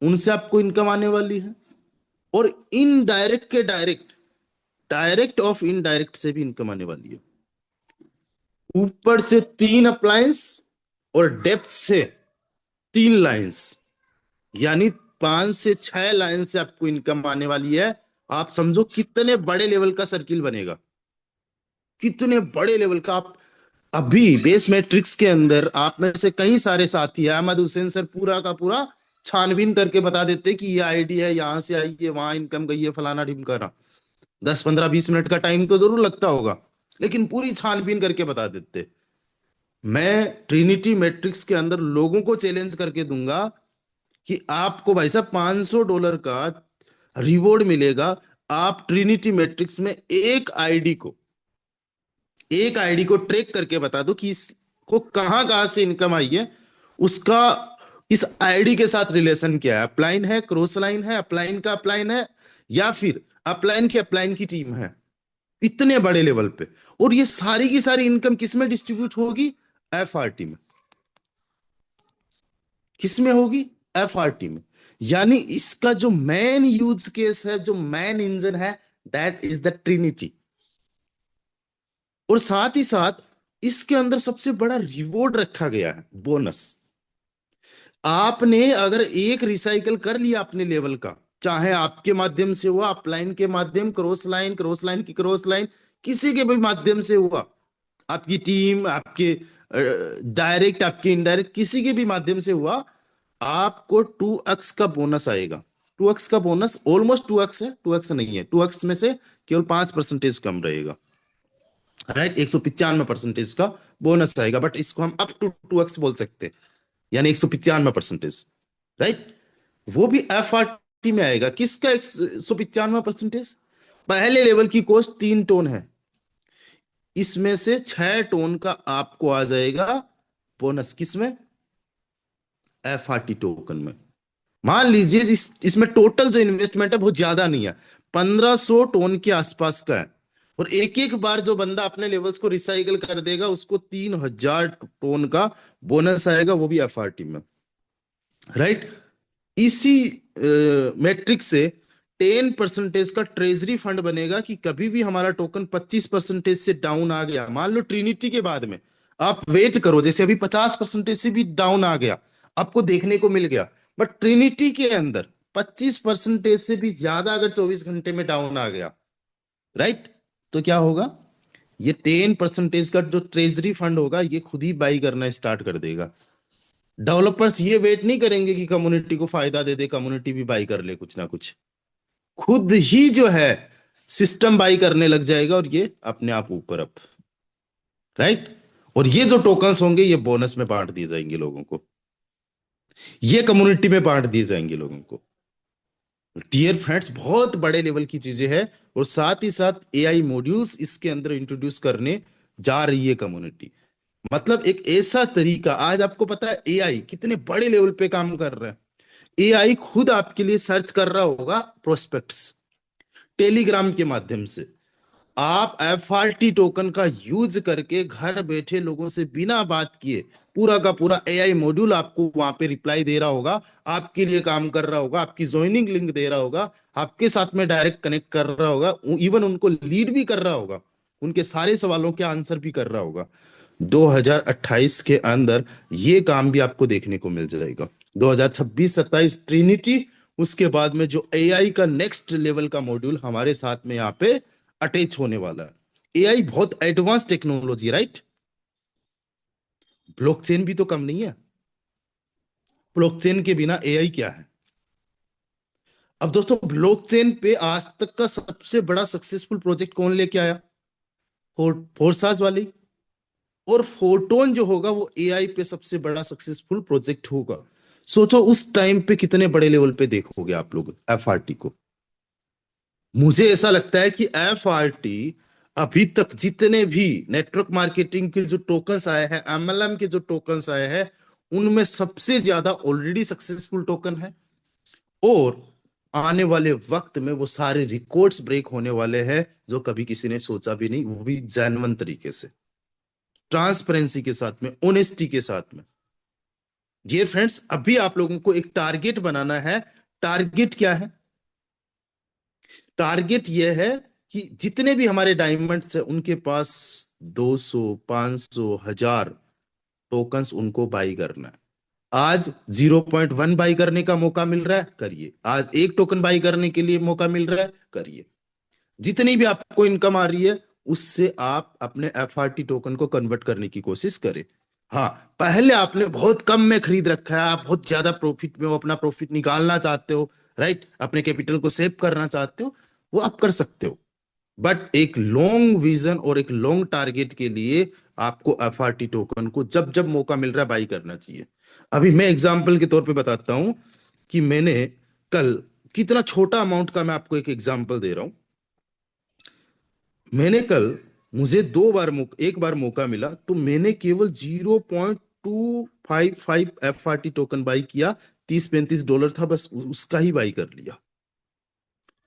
उनसे आपको इनकम आने वाली है, और इनडायरेक्ट के डायरेक्ट डायरेक्ट ऑफ इनडायरेक्ट से भी इनकम आने वाली है। ऊपर से 3 अप्लायंस और डेप्थ से 3 लाइंस, यानी 5 से 6 लाइन से आपको इनकम आने वाली है। आप समझो कितने बड़े लेवल का सर्किल बनेगा, कितने बड़े लेवल का। आप अभी बेस मैट्रिक्स के अंदर आप में से कई सारे साथी है, अहमद हुसैन सर पूरा का पूरा छानबीन करके बता देते कि ये आईडी है, यहां से आई है, वहां इनकम गई है, फलाना ढिमकाना। 10 15 20 मिनट का टाइम तो जरूर लगता होगा, लेकिन पूरी छानबीन करके बता देते। मैं ट्रिनिटी मैट्रिक्स के अंदर लोगों को चैलेंज करके दूंगा कि आपको भाई साहब $500 का रिवॉर्ड मिलेगा। आप ट्रिनिटी मैट्रिक्स में एक आईडी को ट्रैक करके बता दो कि इसको कहां कहां से इनकम आई है, उसका इस आईडी के साथ रिलेशन क्या है, अपलाइन है, क्रॉस लाइन है, अपलाइन का अपलाइन है, या फिर अपलाइन की टीम है, इतने बड़े लेवल पे। और ये सारी की सारी इनकम किस में डिस्ट्रीब्यूट होगी? एफआरटी में। किस में होगी? एफआरटी में। यानी इसका जो मेन यूज केस है, जो मेन इंजन है, दैट इज द ट्रिनिटी। और साथ ही साथ इसके अंदर सबसे बड़ा रिवॉर्ड रखा गया है, बोनस। आपने अगर एक रिसाइकल कर लिया अपने लेवल का, चाहे आपके माध्यम से हुआ, अपलाइन के माध्यम, क्रॉस लाइन की क्रॉस लाइन, किसी के भी माध्यम से हुआ, आपकी टीम, आपके डायरेक्ट, आपके इनडायरेक्ट, किसी के भी माध्यम से हुआ, आपको 2x का बोनस आएगा। 2x का बोनस ऑलमोस्ट 2x है, 2x नहीं है, 2x में से केवल 5% कम रहेगा, राइट। 195% का बोनस आएगा, बट इसको हम अप टू 2x बोल सकते हैं, यानी 195%, राइट। वो भी एफ में आएगा। किसका 195%? पहले लेवल की कॉस्ट 3 टोन है, इसमें से 6 टोन का आपको आ जाएगा बोनस। किसमें? टोकन में। मान लीजिए इसमें टोटल जो इन्वेस्टमेंट है बहुत ज्यादा नहीं है, 1500 टोन के आसपास का है। और एक एक बार जो बंदा अपने लेवल्स को रिसाइकल कर देगा, उसको 3000 टोन का बोनस आएगा, वो भी एफ में, राइट। इसी मैट्रिक्स से 10% का ट्रेजरी फंड बनेगा कि कभी भी हमारा टोकन 25% से डाउन आ गया, मान लो ट्रिनिटी के बाद में, आप वेट करो, जैसे अभी 50% से भी डाउन आ गया, आपको देखने को मिल गया, बट ट्रिनिटी के अंदर 25% से भी ज्यादा अगर 24 घंटे में डाउन आ गया, राइट, तो क्या होगा? ये 10% का जो ट्रेजरी फंड होगा, ये खुद ही बाई करना स्टार्ट कर देगा। डेवलपर्स ये वेट नहीं करेंगे कि कम्युनिटी को फायदा दे दे, कम्युनिटी भी बाई कर ले कुछ ना कुछ, खुद ही जो है सिस्टम बाई करने लग जाएगा, और ये अपने आप ऊपर अप, राइट। और ये जो टोकन्स होंगे, ये बोनस में बांट दिए जाएंगे लोगों को, ये कम्युनिटी में बांट दिए जाएंगे लोगों को। डियर फ्रेंड्स, बहुत बड़े लेवल की चीजें हैं। और साथ ही साथ एआई मॉड्यूल्स इसके अंदर इंट्रोड्यूस करने जा रही है कम्युनिटी। मतलब एक ऐसा तरीका, आज आपको पता है एआई कितने बड़े लेवल पे काम कर रहा है। एआई खुद आपके लिए सर्च कर रहा होगा प्रोस्पेक्ट्स, टेलीग्राम के माध्यम से। आप एफआरटी टोकन का यूज करके घर बैठे लोगों से बिना बात किए पूरा का पूरा एआई मॉड्यूल आपको वहां पे रिप्लाई दे रहा होगा, आपके लिए काम कर रहा होगा, आपकी ज्वाइनिंग लिंक दे रहा होगा, आपके साथ में डायरेक्ट कनेक्ट कर रहा होगा, इवन उनको लीड भी कर रहा होगा, उनके सारे सवालों के आंसर भी कर रहा होगा। 2028 के अंदर ये काम भी आपको देखने को मिल जाएगा। 2026-27 ट्रिनिटी, उसके बाद में जो एआई का नेक्स्ट लेवल का मॉड्यूल हमारे साथ में यहाँ पे अटैच होने वाला है। एआई बहुत एडवांस टेक्नोलॉजी, राइट। ब्लॉकचेन भी तो कम नहीं है। ब्लॉकचेन के बिना एआई क्या है? अब दोस्तों, ब्लॉकचेन पे आज तक का सबसे बड़ा सक्सेसफुल प्रोजेक्ट कौन लेके आया? फोर्साज वाली। और फोटोन जो होगा वो एआई पे सबसे बड़ा सक्सेसफुल प्रोजेक्ट होगा। सोचो उस टाइम पे कितने बड़े लेवल पे देखोगे आप लोग एफआरटी को। मुझे ऐसा लगता है कि एफआरटी अभी तक जितने भी नेटवर्क मार्केटिंग के जो टोकन्स आए हैं, एमएलएम के जो टोकन्स आए हैं, उनमें सबसे ज्यादा ऑलरेडी सक्सेसफुल टोकन है। और आने वाले वक्त में वो सारे रिकॉर्ड्स ब्रेक होने वाले हैं, जो कभी किसी ने सोचा भी नहीं, वो भी जेन्युइन तरीके से, ट्रांसपेरेंसी के साथ में, ऑनेस्टी के साथ में। ये फ्रेंड्स, अभी आप लोगों को एक टारगेट बनाना है। टारगेट क्या है? टारगेट यह है कि जितने भी हमारे डायमंड्स है उनके पास 200 500 1000 टोकन्स उनको बाई करना है। आज 0.1 बाई करने का मौका मिल रहा है, करिए। आज एक टोकन बाई करने के लिए मौका मिल रहा है, करिए। जितनी भी आपको इनकम आ रही है उससे आप अपने एफआरटी टोकन को कन्वर्ट करने की कोशिश करें। हाँ, पहले आपने बहुत कम में खरीद रखा है, आप बहुत ज्यादा प्रॉफिट में हो, अपना प्रॉफिट निकालना चाहते हो, राइट, अपने कैपिटल को सेव करना चाहते हो, वो आप कर सकते हो। बट एक लॉन्ग विजन और एक लॉन्ग टारगेट के लिए आपको एफआरटी टोकन को जब जब मौका मिल रहा है बाई करना चाहिए। अभी मैं एग्जांपल के तौर पे बताता हूं कि मैंने कल कितना छोटा अमाउंट का, मैं आपको एक एग्जांपल दे रहा हूं। मैंने कल, मुझे एक बार मौका मिला तो मैंने केवल 0.255 एफआरटी टोकन बाई किया। 30-35 डॉलर था, बस उसका ही बाई कर लिया।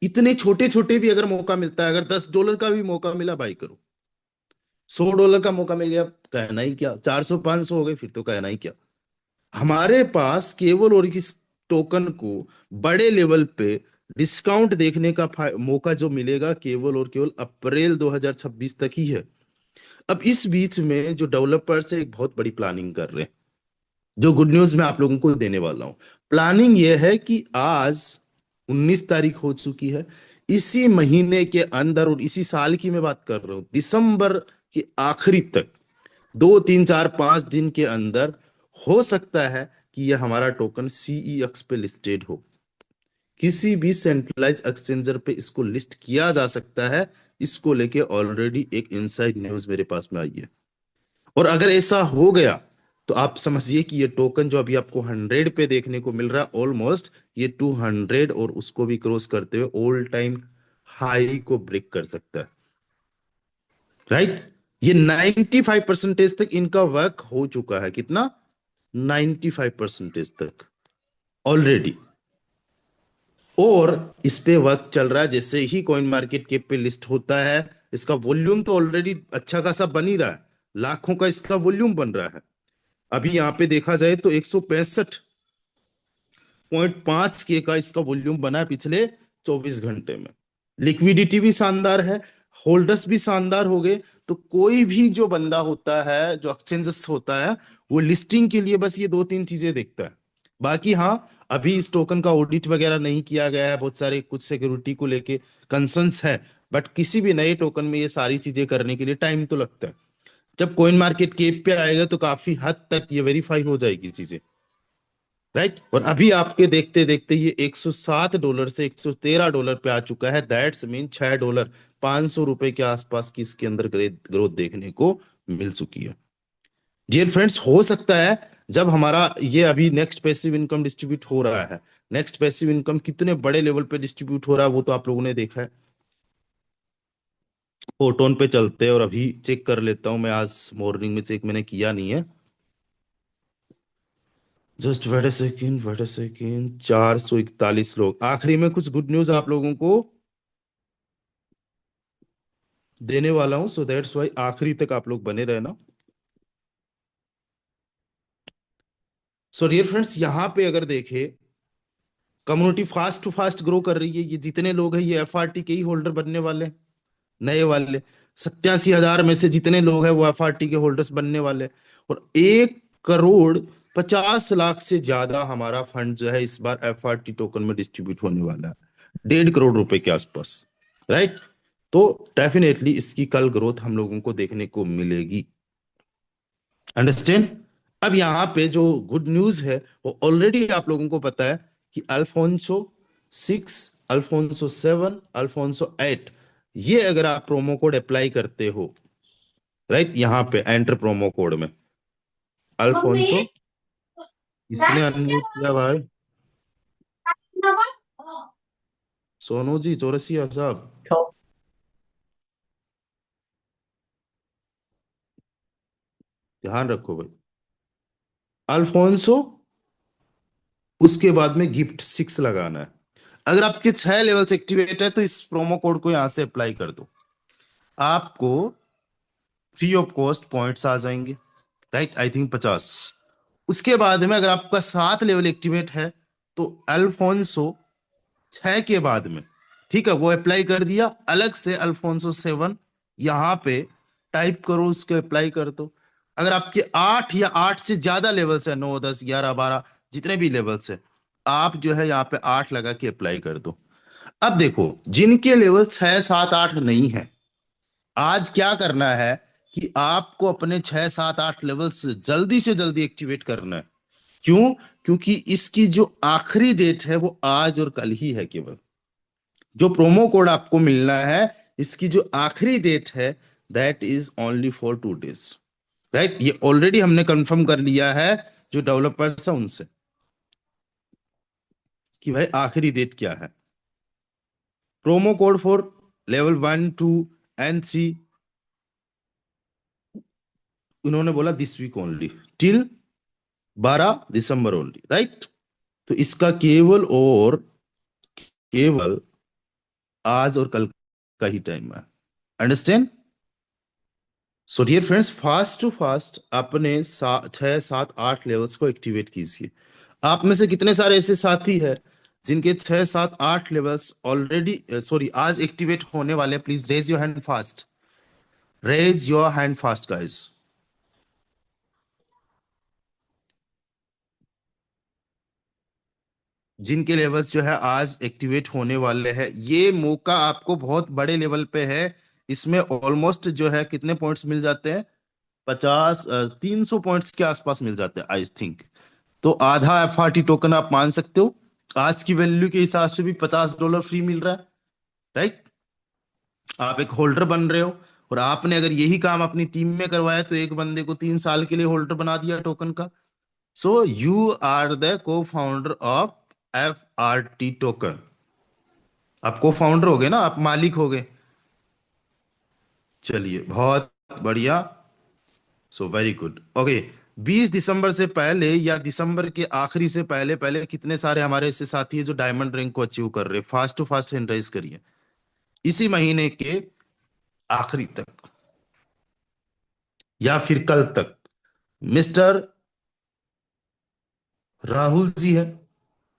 इतने छोटे छोटे भी अगर मौका मिलता है, अगर $10 का भी मौका मिला, बाई करो। $100 का मौका मिल गया, कहना ही क्या। 400-500 हो गए, फिर तो कहना ही क्या। हमारे पास केवल और इस टोकन को बड़े लेवल पे डिस्काउंट देखने का मौका जो मिलेगा केवल और केवल अप्रैल 2026 तक ही है। अब इस बीच में जो डेवलपर्स है एक बहुत बड़ी प्लानिंग कर रहे हैं। जो गुड न्यूज मैं आप लोगों को देने वाला हूं, प्लानिंग यह है कि आज 19 तारीख हो चुकी है। इसी महीने के अंदर, और इसी साल की मैं बात कर रहा हूं, दिसंबर के आखिरी तक, 2 3 4 5 दिन के अंदर हो सकता है कि यह हमारा टोकन सीईएक्स पे लिस्टेड हो। किसी भी सेंट्रलाइज एक्सचेंजर पे इसको लिस्ट किया जा सकता है। इसको लेके ऑलरेडी एक इनसाइड न्यूज मेरे पास में आई है। और अगर ऐसा हो गया तो आप समझिए कि ये टोकन जो अभी आपको 100 पे देखने को मिल रहा है, ऑलमोस्ट ये 200 और उसको भी क्रॉस करते हुए ऑल टाइम हाई को ब्रेक कर सकता है, राइट। ये 95% तक इनका वर्क हो चुका है। कितना? 95% तक ऑलरेडी। और इस पे वर्क चल रहा है। जैसे ही कॉइन मार्केट कैप पे लिस्ट होता है, इसका वॉल्यूम तो ऑलरेडी अच्छा खासा बन ही रहा है। लाखों का इसका वॉल्यूम बन रहा है। अभी यहाँ पे देखा जाए तो 165.5 के का इसका वॉल्यूम बना है पिछले 24 घंटे में। लिक्विडिटी भी शानदार है, होल्डर्स भी शानदार हो गए। तो कोई भी जो बंदा होता है, जो एक्सचेंजेस होता है, वो लिस्टिंग के लिए बस ये 2 3 चीजें देखता है। बाकी हाँ, अभी इस टोकन का ऑडिट वगैरह नहीं किया गया है, बहुत सारे कुछ सिक्योरिटी को लेके कंसर्न्स है। बट किसी भी नए टोकन में ये सारी चीजें करने के लिए टाइम तो लगता है। जब कॉइन मार्केट केप पे आएगा तो काफी हद तक ये वेरीफाई हो जाएगी चीजें, राइट। और अभी आपके देखते देखते ये $107 से $113 पे आ चुका है। दैट्स मीन $6, ₹500 के आसपास की इसके अंदर ग्रोथ देखने को मिल चुकी है। डियर फ्रेंड्स, हो सकता है जब हमारा ये अभी नेक्स्ट पैसिव इनकम डिस्ट्रीब्यूट हो रहा है, नेक्स्ट पैसिव इनकम कितने बड़े लेवल पे डिस्ट्रीब्यूट हो रहा है वो तो आप लोगों ने देखा है। फोटोन पे चलते हैं और अभी चेक कर लेता हूं। मैं आज मॉर्निंग में चेक मैंने किया नहीं है। Just wait a second, wait a second. 441 लोग। आखिरी में कुछ गुड न्यूज आप लोगों को देने वाला हूं, सो दैट्स वाई आखिरी तक आप लोग बने रहना। सो डियर फ्रेंड्स, यहाँ पे अगर देखे, community fast to fast grow कर रही है। ये जितने लोग हैं ये एफआरटी के ही होल्डर बनने वाले हैं, नए वाले। 87,000 में से जितने लोग हैं वो एफआरटी के होल्डर्स बनने वाले हैं। और 1,50,00,000 से ज्यादा हमारा फंड जो है इस बार एफआरटी टोकन में डिस्ट्रीब्यूट होने वाला है, 1.5 करोड़ रुपए के आसपास, राइट। तो डेफिनेटली इसकी कल ग्रोथ हम लोगों को देखने को मिलेगी। अंडरस्टैंड? अब यहाँ पे जो गुड न्यूज है वो ऑलरेडी आप लोगों को पता है कि अल्फोंसो 6, अल्फोंसो 7, अल्फोंसो 8, ये अगर आप प्रोमो कोड अप्लाई करते हो, राइट, यहाँ पे एंटर प्रोमो कोड में अल्फोंसो। इसने अनम्यूट किया भाई। सोनू जी चौरसिया साहब, ध्यान रखो भाई। अल्फोंसो, उसके बाद में गिफ्ट 6 लगाना है। अगर आपके 6 लेवल्स एक्टिवेट है तो इस प्रोमो कोड को यहां से अप्लाई कर दो, आपको फ्री ऑफ कॉस्ट पॉइंट्स आ जाएंगे, राइट, आई थिंक 50। उसके बाद में अगर आपका 7 लेवल एक्टिवेट है तो अल्फोंसो 6 के बाद में ठीक है, वो अप्लाई कर दिया, अलग से अल्फोंसो 7 यहाँ पे टाइप करो, उसको अप्लाई कर दो। अगर आपके 8 या 8 से ज्यादा लेवल्स है, 9 10 11 12 जितने भी लेवल्स है, आप जो है यहाँ पे 8 लगा के अप्लाई कर दो। अब देखो, जिनके लेवल 6 7 8 नहीं है, आज क्या करना है कि आपको अपने 6 7 8 लेवल्स जल्दी से जल्दी एक्टिवेट करना है। क्यों? क्योंकि इसकी जो आखिरी डेट है वो आज और कल ही है केवल। जो प्रोमो कोड आपको मिलना है, इसकी जो आखिरी डेट है, that is only for 2 days. Right, ये ऑलरेडी हमने कंफर्म कर लिया है जो डेवलपर्स है उनसे, कि भाई आखिरी डेट क्या है। Promo code for level 1 2 and 3, उन्होंने बोला this week only, till 12 December only, right. तो इसका केवल और केवल आज और कल का ही टाइम है। Understand? So dear friends, fast to fast अपने 6 7 8 लेवल्स को एक्टिवेट कीजिए। आप में से कितने सारे ऐसे साथी हैं जिनके 6 7 8 लेवल्स ऑलरेडी, सॉरी, आज एक्टिवेट होने वाले? Please raise your hand fast, raise your hand fast guys. जिनके लेवल्स जो है आज एक्टिवेट होने वाले हैं, ये मौका आपको बहुत बड़े लेवल पे है। इसमें ऑलमोस्ट जो है कितने पॉइंट्स मिल जाते हैं? 50 300 पॉइंट्स के आसपास मिल जाते हैं आई थिंक। तो आधा FRT टोकन आप मान सकते हो, आज की वैल्यू के हिसाब से भी $50 फ्री मिल रहा है, राइट। आप एक होल्डर बन रहे हो, और आपने अगर यही काम अपनी टीम में करवाया तो एक बंदे को 3 साल के लिए होल्डर बना दिया टोकन का। सो यू आर द को फाउंडर ऑफ FRT टोकन। आप को फाउंडर हो गए ना, आप मालिक हो गए। चलिए, बहुत बढ़िया। So very good, okay. 20 दिसंबर से पहले या दिसंबर के आखिरी से पहले पहले कितने सारे हमारे ऐसे साथी हैं जो डायमंड रैंक को अचीव कर रहे हैं? Fast to fast hand raise करिए, इसी महीने के आखिरी तक या फिर कल तक। मिस्टर राहुल जी है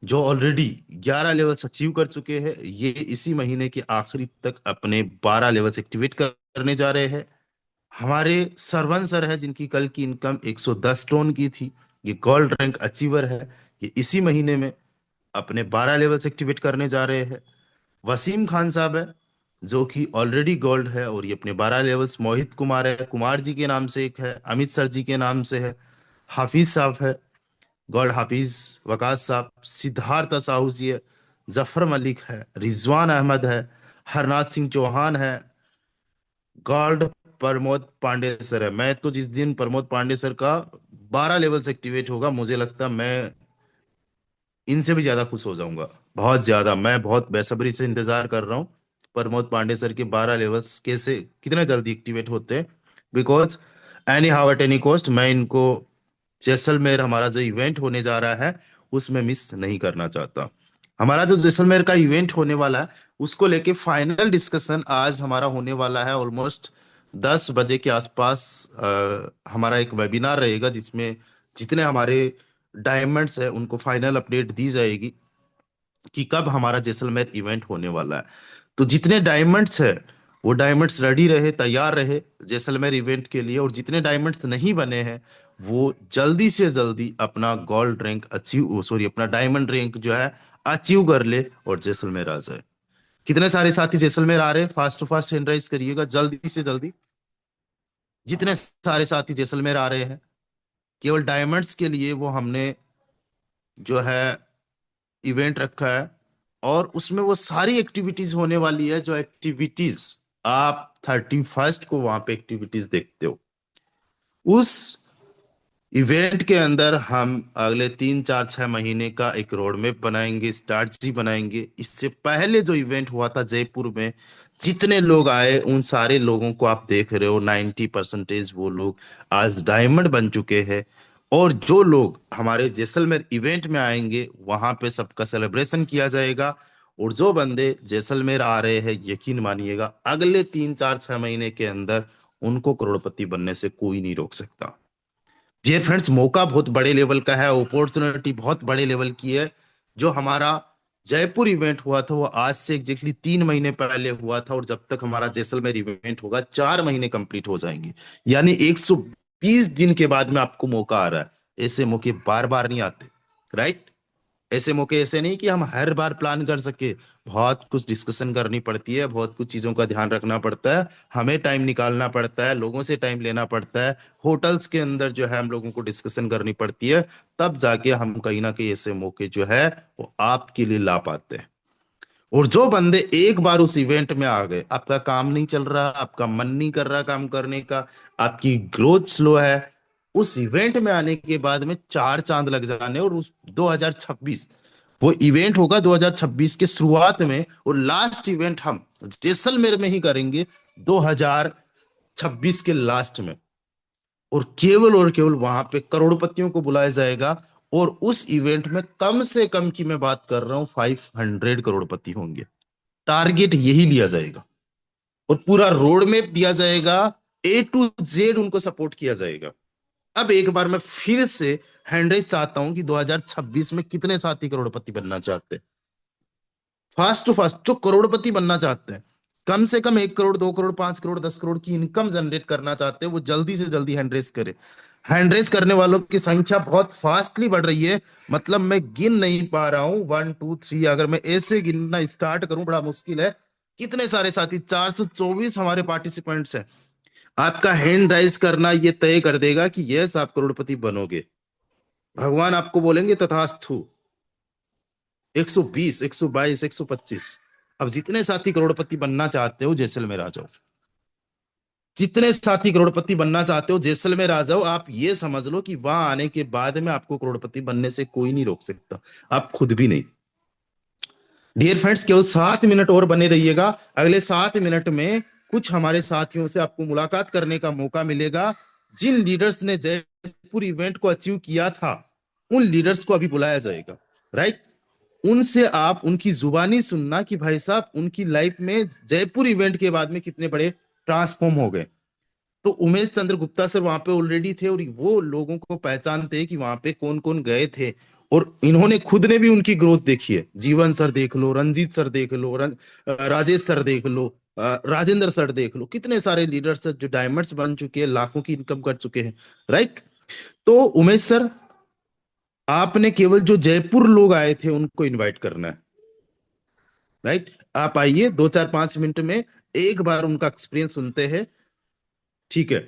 जो ऑलरेडी 11 लेवल्स अचीव कर चुके हैं, ये इसी महीने के आखिरी तक अपने 12 लेवल्स एक्टिवेट करने जा रहे हैं। हमारे सरवन सर है जिनकी कल की इनकम 110 टोन की थी, ये गोल्ड रैंक अचीवर है, ये इसी महीने में अपने 12 लेवल्स एक्टिवेट करने जा रहे हैं। वसीम खान साहब है जो कि ऑलरेडी गोल्ड है, और ये अपने 12 लेवल्स। मोहित कुमार है, कुमार जी के नाम से एक है, अमित सर जी के नाम से है। हाफिज साहब है, गोल्ड हाफिज। वकास साहब, सिद्धार्थ साहू जी है, जफर मलिक है, रिजवान अहमद है, हरनाथ सिंह चौहान है, गॉड प्रमोद पांडे सर है। मैं तो जिस दिन प्रमोद पांडे सर का 12 लेवल से एक्टिवेट होगा, मुझे लगता है मैं इनसे भी ज्यादा खुश हो जाऊंगा। बहुत ज्यादा, मैं बहुत बेसब्री से इंतजार कर रहा हूँ प्रमोद पांडे सर के 12 लेवल्स कैसे कितने जल्दी एक्टिवेट होते हैं। Because any how at any cost मैं इनको जैसलमेर हमारा जो इवेंट होने जा रहा है उसमें मिस नहीं करना चाहता। हमारा जो जैसलमेर का इवेंट होने वाला है उसको लेके फाइनल डिस्कशन आज हमारा होने वाला है। ऑलमोस्ट 10 बजे के आसपास हमारा एक वेबिनार रहेगा जिसमें जितने हमारे डायमंड्स है उनको फाइनल अपडेट दी जाएगी कि कब हमारा जैसलमेर इवेंट होने वाला है। तो जितने डायमंड्स है वो डायमंड्स रेडी रहे, तैयार रहे जैसलमेर इवेंट के लिए, और जितने डायमंड्स नहीं बने हैं वो जल्दी से जल्दी अपना गोल्ड रैंक अचीव, सॉरी, अपना डायमंड रैंक जो है अचीव कर ले और जैसलमेर आ जाए। कितने सारे साथी जैसलमेर आ रहे हैं? Fast to fast hand raise करिएगा जल्दी से जल्दी। जितने सारे साथी जैसलमेर आ रहे हैं, केवल डायमंड्स के लिए वो हमने जो है इवेंट रखा है, और उसमें वो सारी एक्टिविटीज होने वाली है जो एक्टिविटीज आप 31 को वहां पे एक्टिविटीज देखते हो। उस इवेंट के अंदर हम अगले 3 4 6 महीने का एक रोड मैप बनाएंगे, स्ट्रैटेजी बनाएंगे। इससे पहले जो इवेंट हुआ था जयपुर में, जितने लोग आए उन सारे लोगों को आप देख रहे हो, 90% वो लोग आज डायमंड बन चुके हैं। और जो लोग हमारे जैसलमेर इवेंट में आएंगे वहां पे सबका सेलिब्रेशन किया जाएगा। और जो बंदे जैसलमेर आ रहे हैं, यकीन मानिएगा अगले 3 4 6 महीने के अंदर उनको करोड़पति बनने से कोई नहीं रोक सकता। डियर फ्रेंड्स, मौका बहुत बड़े लेवल का है, अपॉर्चुनिटी बहुत बड़े लेवल की है। जो हमारा जयपुर इवेंट हुआ था वो आज से एग्जैक्टली 3 महीने पहले हुआ था, और जब तक हमारा जैसलमेर इवेंट होगा 4 महीने कंप्लीट हो जाएंगे। यानी 120 दिन के बाद में आपको मौका आ रहा है। ऐसे मौके बार बार नहीं आते, राइट? ऐसे मौके ऐसे नहीं कि हम हर बार प्लान कर सके। बहुत कुछ डिस्कशन करनी पड़ती है, बहुत कुछ चीजों का ध्यान रखना पड़ता है, हमें टाइम निकालना पड़ता है, लोगों से टाइम लेना पड़ता है, होटल्स के अंदर जो है हम लोगों को डिस्कशन करनी पड़ती है। तब जाके हम कहीं ना कहीं ऐसे मौके जो है वो आपके लिए ला पाते हैं। और जो बंदे एक बार उस इवेंट में आ गए, आपका काम नहीं चल रहा, आपका मन नहीं कर रहा काम करने का, आपकी ग्रोथ स्लो है, उस इवेंट में आने के बाद में चार चांद लग जाने। और उस 2026, वो इवेंट होगा 2026 के शुरुआत में, और लास्ट इवेंट हम जैसलमेर में ही करेंगे 2026 के लास्ट में। और केवल वहां पे करोड़पतियों को बुलाया जाएगा। और उस इवेंट में कम से कम की मैं बात कर रहा हूं 500 करोड़पति होंगे। टारगेट यही लिया जाएगा, और पूरा रोड मैप दिया जाएगा, A to Z उनको सपोर्ट किया जाएगा। अब एक बार मैं फिर से हैंडराइज चाहता हूं कि 2026 में कितने साथी करोड़पति बनना चाहते हैं। फास्ट टू फास्ट जो करोड़पति बनना चाहते हैं, कम से कम 1 करोड़, 2 करोड़, 5 करोड़, 10 करोड़ की इनकम जनरेट करना चाहते हैं, वो जल्दी से जल्दी हैंडरेस करे। हैंडरेस करने वालों की संख्या बहुत फास्टली बढ़ रही है। मतलब मैं गिन नहीं पा रहा हूं, 1 2 3, अगर मैं ऐसे गिनना स्टार्ट करूं बड़ा मुश्किल है। कितने सारे साथी, 424 हमारे पार्टिसिपेंट्स हैं। आपका हैंड राइज करना ये तय कर देगा कि यस आप करोड़पति बनोगे। भगवान आपको बोलेंगे तथास्तु। 120, 122, 125। अब जितने साथी करोड़पति बनना चाहते हो जैसलमेर आ जाओ। जितने साथी करोड़पति बनना चाहते हो जैसलमेर आ जाओ। आप ये समझ लो कि वहां आने के बाद में आपको करोड़पति बनने से कोई नहीं रोक सकता, आप खुद भी नहीं। डियर फ्रेंड्स, केवल 7 मिनट और बने रहिएगा। अगले 7 मिनट में कुछ हमारे साथियों से आपको मुलाकात करने का मौका मिलेगा। जिन लीडर्स ने जयपुर इवेंट को अचीव किया था, उन लीडर्स को अभी बुलाया जाएगा, राइट? उनसे आप उनकी जुबानी सुनना कि भाई साहब उनकी लाइफ में जयपुर इवेंट के बाद में कितने बड़े ट्रांसफॉर्म हो गए। तो उमेश चंद्र गुप्ता सर वहां पे ऑलरेडी थे, और वो लोगों को पहचानते हैं कि वहां पे कौन कौन गए थे। और इन्होंने खुद ने भी उनकी ग्रोथ देखी है। जीवन सर देख लो, रंजीत सर देख लो, राजेश सर देख लो, राजेंद्र सर देख लो, कितने सारे लीडर्स जो डायमंड्स बन चुके हैं, लाखों की इनकम कर चुके हैं, राइट? तो उमेश सर, आपने केवल जो जयपुर लोग आए थे उनको इनवाइट करना है, राइट? आप आइए 2 4 5 मिनट में एक बार उनका एक्सपीरियंस सुनते हैं। ठीक है,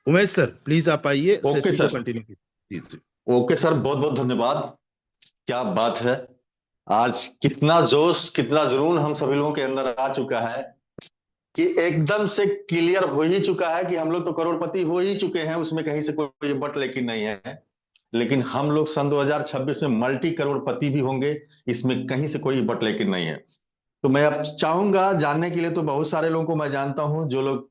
उमेश सर प्लीज आप आइए, ओके सेशन को सर। कंटिन्यू कीजिए। ओके सर, बहुत बहुत धन्यवाद। क्या बात है। आज कितना जोश, कितना जुनून हम सभी लोगों के अंदर आ चुका है कि एकदम से क्लियर हो ही चुका है कि हम लोग तो करोड़पति हो ही चुके हैं, उसमें कहीं से कोई बट लेकिन नहीं है। लेकिन हम लोग सन 2026 में मल्टी करोड़पति भी होंगे, इसमें कहीं से कोई बट लेकिन नहीं है। तो मैं अब चाहूंगा जानने के लिए, तो बहुत सारे लोगों को मैं जानता हूं जो लोग